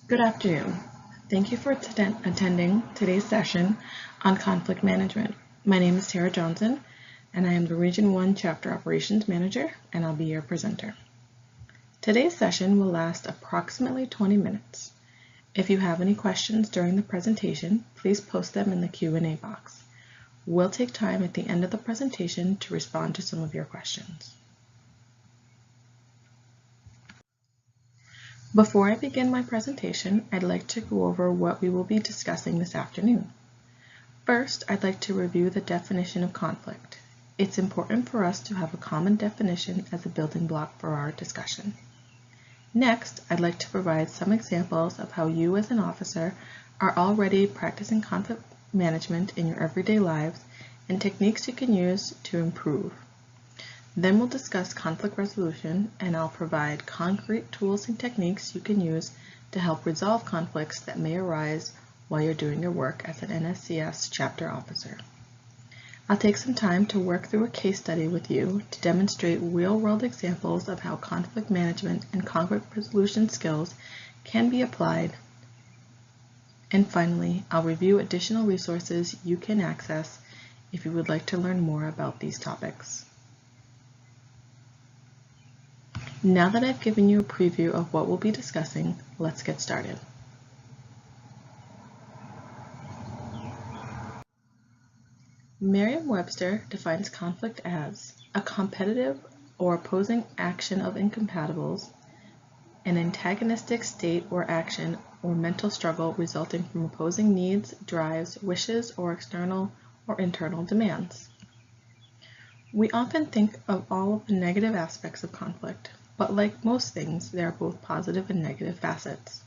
Good afternoon. Thank you for attending today's session on conflict management. My name is Tara Johnson, and I am the Region 1 Chapter Operations Manager, and I'll be your presenter. Today's session will last approximately 20 minutes. If you have any questions during the presentation, please post them in the Q&A box. We'll take time at the end of the presentation to respond to some of your questions. Before I begin my presentation, I'd like to go over what we will be discussing this afternoon. First, I'd like to review the definition of conflict. It's important for us to have a common definition as a building block for our discussion. Next, I'd like to provide some examples of how you as an officer are already practicing conflict management in your everyday lives and techniques you can use to improve. Then we'll discuss conflict resolution, and I'll provide concrete tools and techniques you can use to help resolve conflicts that may arise while you're doing your work as an NSCS chapter officer. I'll take some time to work through a case study with you to demonstrate real-world examples of how conflict management and conflict resolution skills can be applied. And finally, I'll review additional resources you can access if you would like to learn more about these topics. Now that I've given you a preview of what we'll be discussing, let's get started. Merriam-Webster defines conflict as a competitive or opposing action of incompatibles, an antagonistic state or action or mental struggle resulting from opposing needs, drives, wishes, or external or internal demands. We often think of all of the negative aspects of conflict, but like most things, there are both positive and negative facets.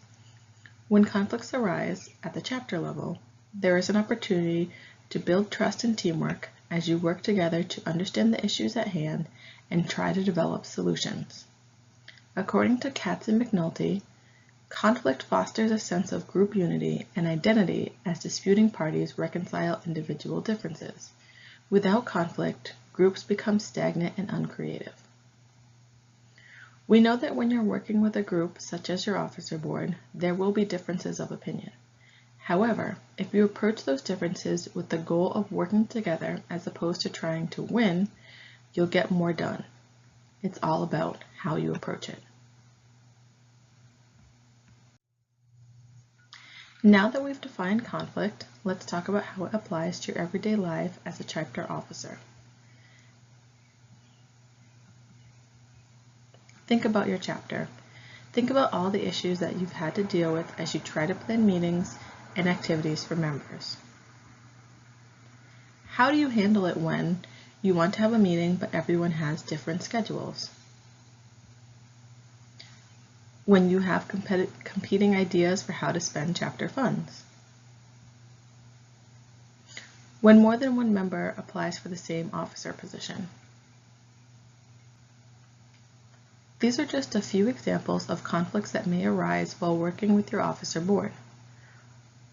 When conflicts arise at the chapter level, there is an opportunity to build trust and teamwork as you work together to understand the issues at hand and try to develop solutions. According to Katz and McNulty, conflict fosters a sense of group unity and identity as disputing parties reconcile individual differences. Without conflict, groups become stagnant and uncreative. We know that when you're working with a group, such as your officer board, there will be differences of opinion. However, if you approach those differences with the goal of working together as opposed to trying to win, you'll get more done. It's all about how you approach it. Now that we've defined conflict, let's talk about how it applies to your everyday life as a chapter officer. Think about your chapter. Think about all the issues that you've had to deal with as you try to plan meetings and activities for members. How do you handle it when you want to have a meeting but everyone has different schedules? When you have competing ideas for how to spend chapter funds? When more than one member applies for the same officer position? These are just a few examples of conflicts that may arise while working with your officer board.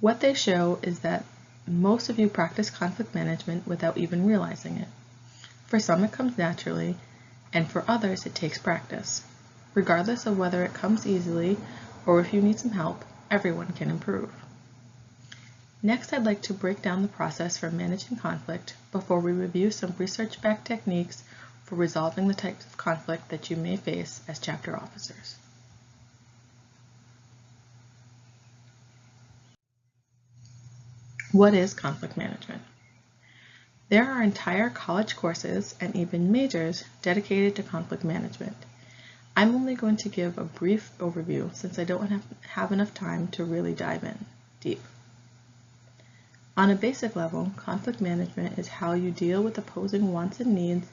What they show is that most of you practice conflict management without even realizing it. For some it comes naturally, and for others it takes practice. Regardless of whether it comes easily or if you need some help, everyone can improve. Next, I'd like to break down the process for managing conflict before we review some research-backed techniques for resolving the types of conflict that you may face as chapter officers. What is conflict management? There are entire college courses and even majors dedicated to conflict management. I'm only going to give a brief overview since I don't have enough time to really dive in deep. On a basic level, conflict management is how you deal with opposing wants and needs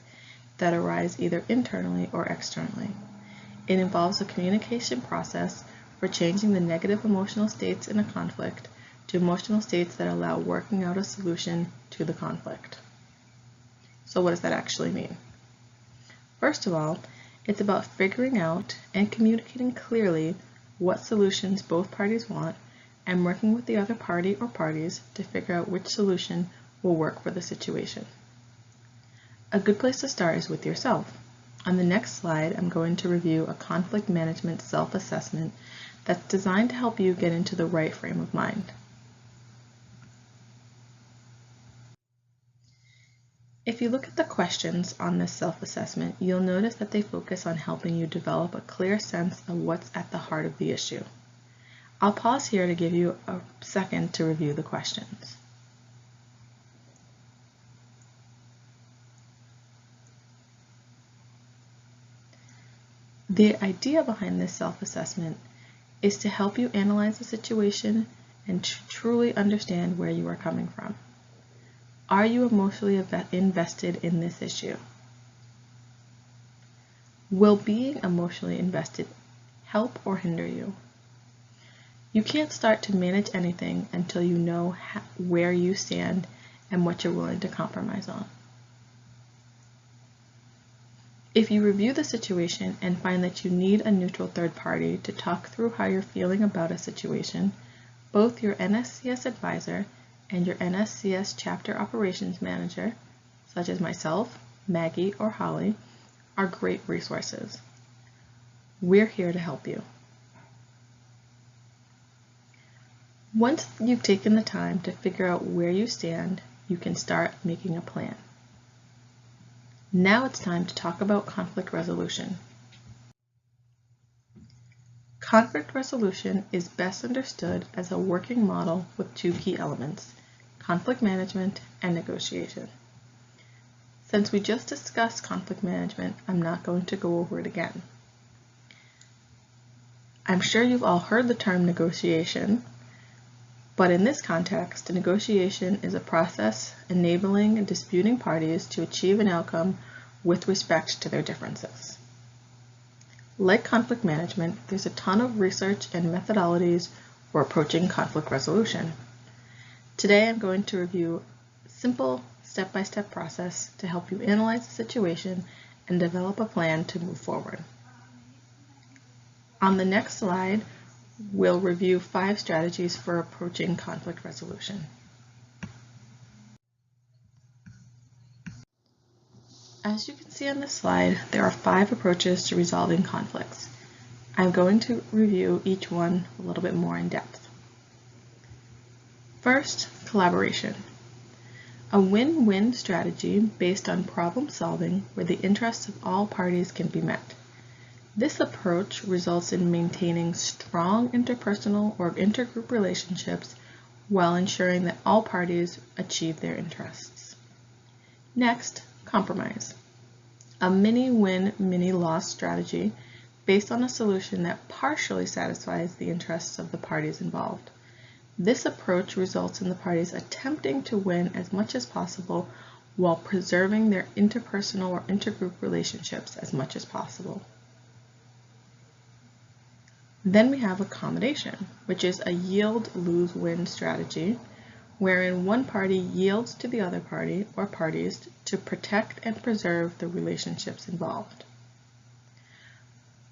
that arise either internally or externally. It involves a communication process for changing the negative emotional states in a conflict to emotional states that allow working out a solution to the conflict. So what does that actually mean? First of all, it's about figuring out and communicating clearly what solutions both parties want and working with the other party or parties to figure out which solution will work for the situation. A good place to start is with yourself. On the next slide, I'm going to review a conflict management self-assessment that's designed to help you get into the right frame of mind. If you look at the questions on this self-assessment, you'll notice that they focus on helping you develop a clear sense of what's at the heart of the issue. I'll pause here to give you a second to review the questions. The idea behind this self-assessment is to help you analyze the situation and truly understand where you are coming from. Are you emotionally invested in this issue? Will being emotionally invested help or hinder you? You can't start to manage anything until you know where you stand and what you're willing to compromise on. If you review the situation and find that you need a neutral third party to talk through how you're feeling about a situation, both your NSCS advisor and your NSCS chapter operations manager, such as myself, Maggie, or Holly, are great resources. We're here to help you. Once you've taken the time to figure out where you stand, you can start making a plan. Now it's time to talk about conflict resolution. Conflict resolution is best understood as a working model with two key elements: conflict management and negotiation. Since we just discussed conflict management, I'm not going to go over it again. I'm sure you've all heard the term negotiation, but in this context, negotiation is a process enabling disputing parties to achieve an outcome with respect to their differences. Like conflict management, there's a ton of research and methodologies for approaching conflict resolution. Today, I'm going to review a simple step-by-step process to help you analyze the situation and develop a plan to move forward. On the next slide, we'll review 5 strategies for approaching conflict resolution. As you can see on this slide, there are 5 approaches to resolving conflicts. I'm going to review each one a little bit more in depth. First, collaboration. A win-win strategy based on problem solving where the interests of all parties can be met. This approach results in maintaining strong interpersonal or intergroup relationships while ensuring that all parties achieve their interests. Next, compromise. A mini-win, mini-loss strategy based on a solution that partially satisfies the interests of the parties involved. This approach results in the parties attempting to win as much as possible while preserving their interpersonal or intergroup relationships as much as possible. Then we have accommodation, which is a yield-lose-win strategy, wherein one party yields to the other party or parties to protect and preserve the relationships involved.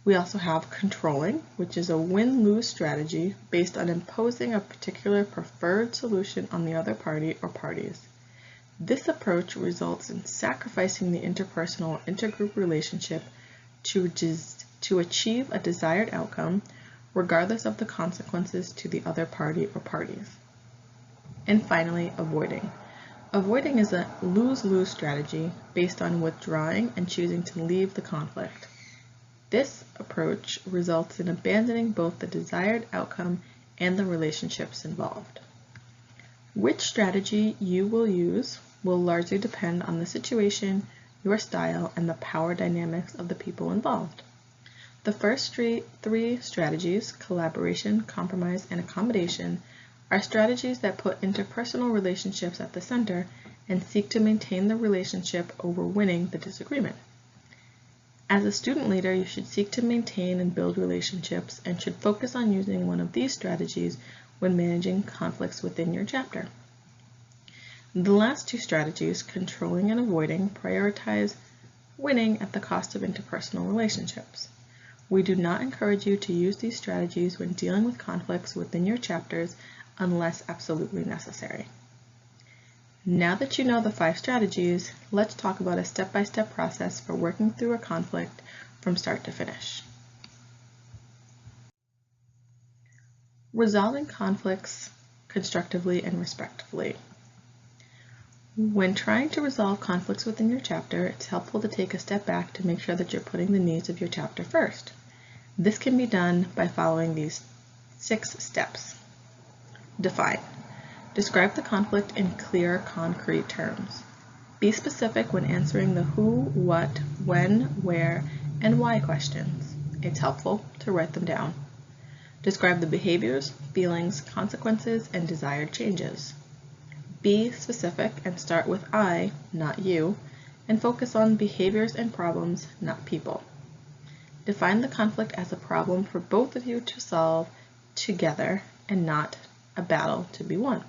We also have controlling, which is a win-lose strategy based on imposing a particular preferred solution on the other party or parties. This approach results in sacrificing the interpersonal or intergroup relationship to achieve a desired outcome, regardless of the consequences to the other party or parties. And finally, avoiding. Avoiding is a lose-lose strategy based on withdrawing and choosing to leave the conflict. This approach results in abandoning both the desired outcome and the relationships involved. Which strategy you will use will largely depend on the situation, your style, and the power dynamics of the people involved. The first 3 strategies, collaboration, compromise, and accommodation, are strategies that put interpersonal relationships at the center and seek to maintain the relationship over winning the disagreement. As a student leader, you should seek to maintain and build relationships and should focus on using one of these strategies when managing conflicts within your chapter. The last 2 strategies, controlling and avoiding, prioritize winning at the cost of interpersonal relationships. We do not encourage you to use these strategies when dealing with conflicts within your chapters unless absolutely necessary. Now that you know the 5 strategies, let's talk about a step-by-step process for working through a conflict from start to finish. Resolving conflicts constructively and respectfully. When trying to resolve conflicts within your chapter, it's helpful to take a step back to make sure that you're putting the needs of your chapter first. This can be done by following these 6 steps. Define. Describe the conflict in clear, concrete terms. Be specific when answering the who, what, when, where, and why questions. It's helpful to write them down. Describe the behaviors, feelings, consequences, and desired changes. Be specific and start with I, not you, and focus on behaviors and problems, not people. Define the conflict as a problem for both of you to solve together and not a battle to be won.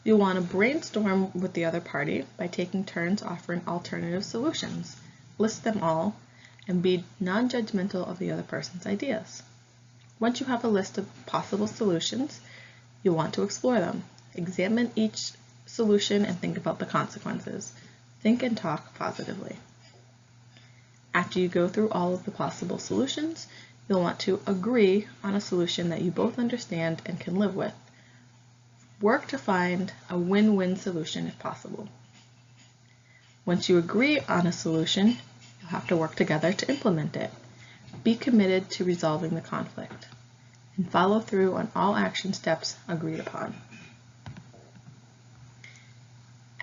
You'll want to brainstorm with the other party by taking turns offering alternative solutions. List them all and be non-judgmental of the other person's ideas. Once you have a list of possible solutions, you'll want to explore them. Examine each solution and think about the consequences. Think and talk positively. After you go through all of the possible solutions, you'll want to agree on a solution that you both understand and can live with. Work to find a win-win solution if possible. Once you agree on a solution, you'll have to work together to implement it. Be committed to resolving the conflict and follow through on all action steps agreed upon.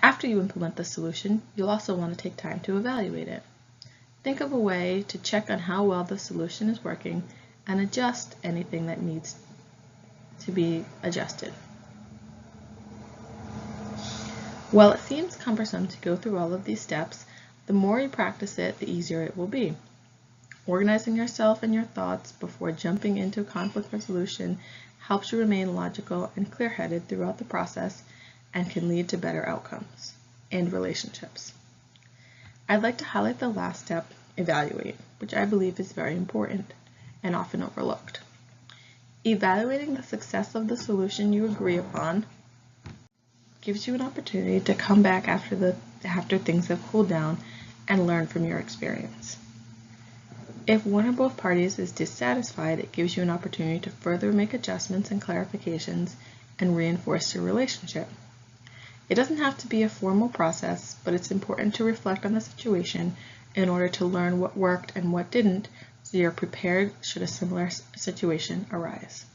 After you implement the solution, you'll also want to take time to evaluate it. Think of a way to check on how well the solution is working and adjust anything that needs to be adjusted. While it seems cumbersome to go through all of these steps, the more you practice it, the easier it will be. Organizing yourself and your thoughts before jumping into conflict resolution helps you remain logical and clear-headed throughout the process and can lead to better outcomes and relationships. I'd like to highlight the last step, evaluate, which I believe is very important and often overlooked. Evaluating the success of the solution you agree upon gives you an opportunity to come back after things have cooled down and learn from your experience. If one or both parties is dissatisfied, it gives you an opportunity to further make adjustments and clarifications and reinforce your relationship. It doesn't have to be a formal process, but it's important to reflect on the situation in order to learn what worked and what didn't, so you're prepared should a similar situation arise.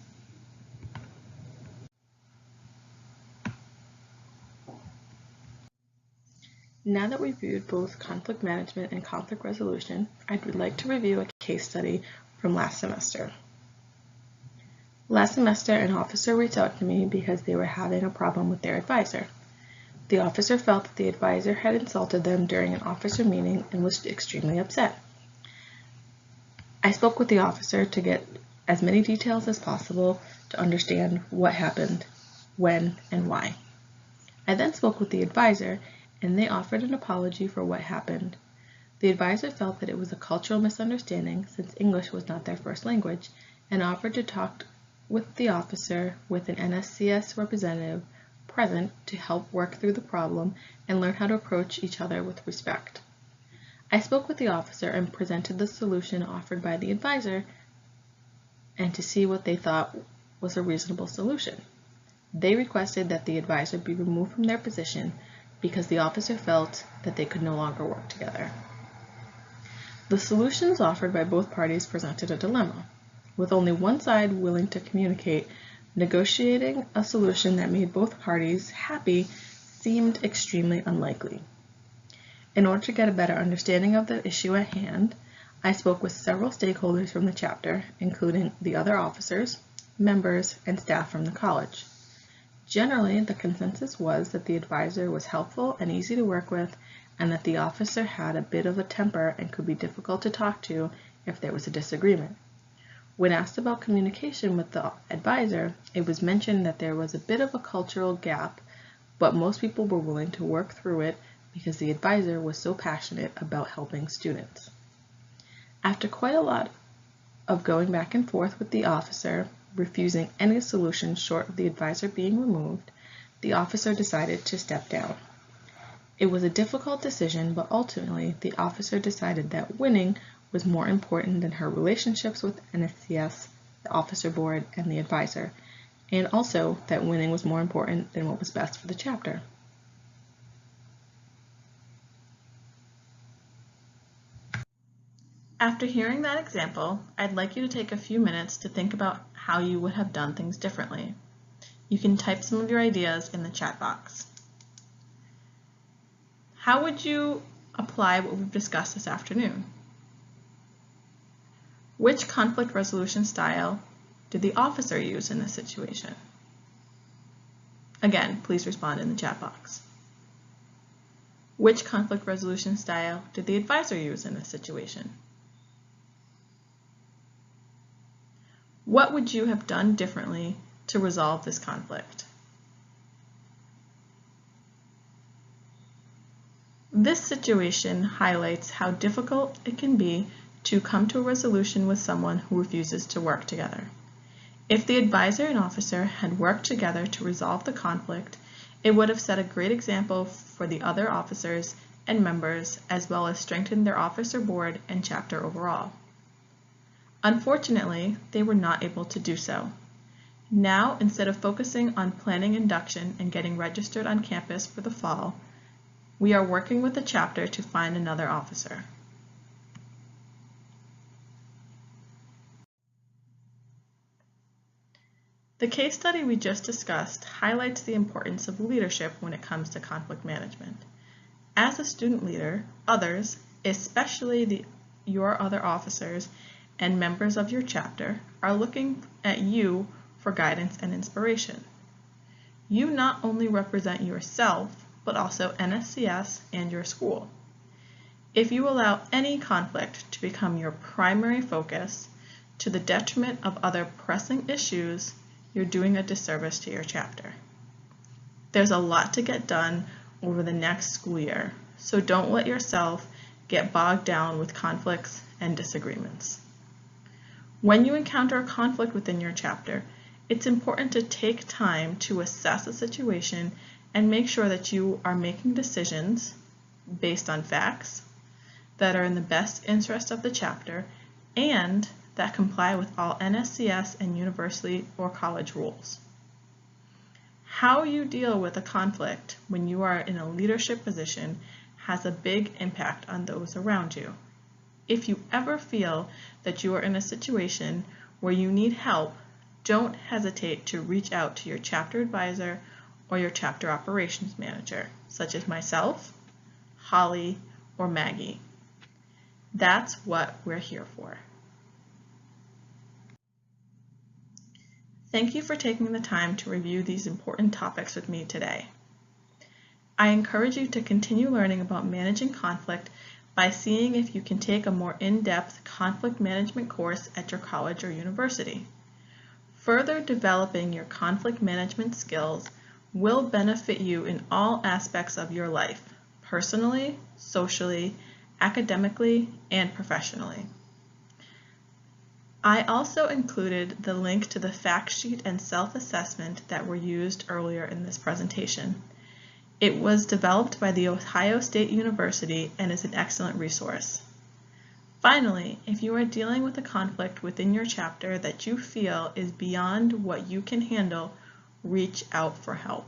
Now that we've reviewed both conflict management and conflict resolution, I would like to review a case study from last semester. Last semester, an officer reached out to me because they were having a problem with their advisor. The officer felt that the advisor had insulted them during an officer meeting and was extremely upset. I spoke with the officer to get as many details as possible to understand what happened, when, and why. I then spoke with the advisor, and they offered an apology for what happened. The advisor felt that it was a cultural misunderstanding since English was not their first language, and offered to talk with the officer with an NSCS representative present to help work through the problem and learn how to approach each other with respect. I spoke with the officer and presented the solution offered by the advisor and to see what they thought was a reasonable solution. They requested that the advisor be removed from their position because the officer felt that they could no longer work together. The solutions offered by both parties presented a dilemma. With only one side willing to communicate, negotiating a solution that made both parties happy seemed extremely unlikely. In order to get a better understanding of the issue at hand, I spoke with several stakeholders from the chapter, including the other officers, members, and staff from the college. Generally, the consensus was that the advisor was helpful and easy to work with, and that the officer had a bit of a temper and could be difficult to talk to if there was a disagreement. When asked about communication with the advisor, it was mentioned that there was a bit of a cultural gap, but most people were willing to work through it because the advisor was so passionate about helping students. After quite a lot of going back and forth with the officer, refusing any solution short of the advisor being removed, the officer decided to step down. It was a difficult decision, but ultimately the officer decided that winning was more important than her relationships with NSCS the officer board, and the advisor, and also that winning was more important than what was best for the chapter. After hearing that example, I'd like you to take a few minutes to think about how you would have done things differently. You can type some of your ideas in the chat box. How would you apply what we've discussed this afternoon? Which conflict resolution style did the officer use in this situation? Again, please respond in the chat box. Which conflict resolution style did the advisor use in this situation? What would you have done differently to resolve this conflict? This situation highlights how difficult it can be to come to a resolution with someone who refuses to work together. If the advisor and officer had worked together to resolve the conflict, it would have set a great example for the other officers and members, as well as strengthened their officer board and chapter overall. Unfortunately, they were not able to do so. Now, instead of focusing on planning induction and getting registered on campus for the fall, we are working with the chapter to find another officer. The case study we just discussed highlights the importance of leadership when it comes to conflict management. As a student leader, others, especially your other officers and members of your chapter, are looking at you for guidance and inspiration. You not only represent yourself, but also NSCS and your school. If you allow any conflict to become your primary focus to the detriment of other pressing issues, you're doing a disservice to your chapter. There's a lot to get done over the next school year, so don't let yourself get bogged down with conflicts and disagreements. When you encounter a conflict within your chapter, it's important to take time to assess the situation and make sure that you are making decisions based on facts that are in the best interest of the chapter and that comply with all NSCS and university or college rules. How you deal with a conflict when you are in a leadership position has a big impact on those around you. If you ever feel that you are in a situation where you need help, don't hesitate to reach out to your chapter advisor or your chapter operations manager, such as myself, Holly, or Maggie. That's what we're here for. Thank you for taking the time to review these important topics with me today. I encourage you to continue learning about managing conflict by seeing if you can take a more in-depth conflict management course at your college or university. Further developing your conflict management skills will benefit you in all aspects of your life, personally, socially, academically, and professionally. I also included the link to the fact sheet and self-assessment that were used earlier in this presentation. It was developed by The Ohio State University and is an excellent resource. Finally, if you are dealing with a conflict within your chapter that you feel is beyond what you can handle, reach out for help.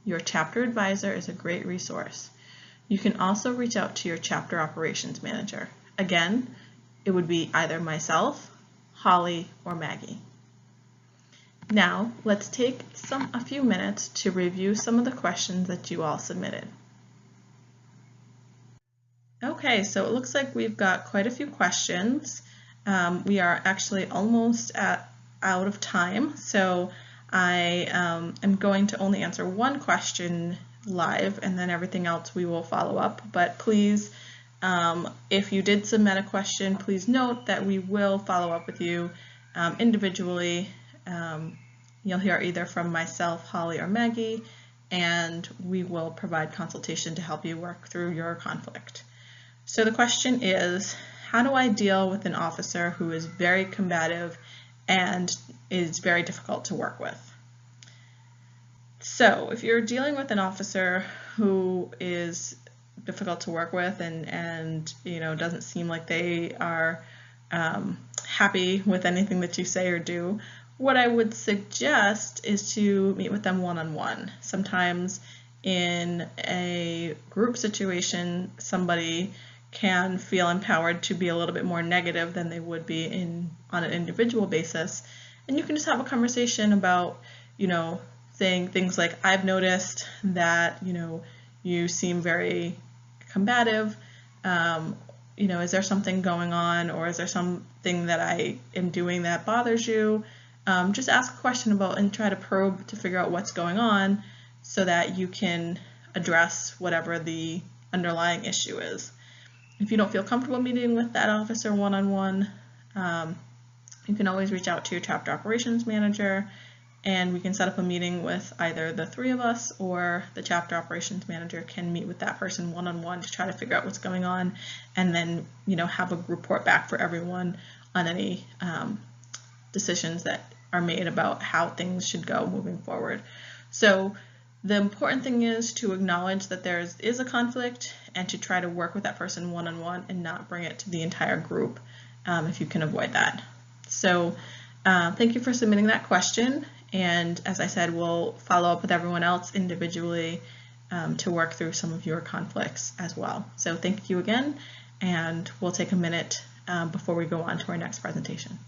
Your chapter advisor is a great resource. You can also reach out to your chapter operations manager. Again, it would be either myself, Holly, or Maggie. Now, let's take a few minutes to review some of the questions that you all submitted. Okay, so it looks like we've got quite a few questions. We are actually almost out of time, so I am going to only answer one question live, and then everything else we will follow up. But please, if you did submit a question, please note that we will follow up with you individually. You'll hear either from myself, Holly, or Maggie, and we will provide consultation to help you work through your conflict. So the question is, how do I deal with an officer who is very combative and is very difficult to work with? So if you're dealing with an officer who is difficult to work with and doesn't seem like they are happy with anything that you say or do, what I would suggest is to meet with them one-on-one. Sometimes in a group situation, somebody can feel empowered to be a little bit more negative than they would be on an individual basis. And you can just have a conversation about, saying things like, I've noticed that, you seem very combative. Is there something going on, or is there something that I am doing that bothers you? Just ask a question about and try to probe to figure out what's going on so that you can address whatever the underlying issue is. If you don't feel comfortable meeting with that officer one-on-one, you can always reach out to your chapter operations manager, and we can set up a meeting with either the three of us or the chapter operations manager can meet with that person one-on-one to try to figure out what's going on, and then have a report back for everyone on any decisions that are made about how things should go moving forward. So the important thing is to acknowledge that there is a conflict and to try to work with that person one-on-one and not bring it to the entire group if you can avoid that. So thank you for submitting that question. And as I said, we'll follow up with everyone else individually to work through some of your conflicts as well. So thank you again, and we'll take a minute before we go on to our next presentation.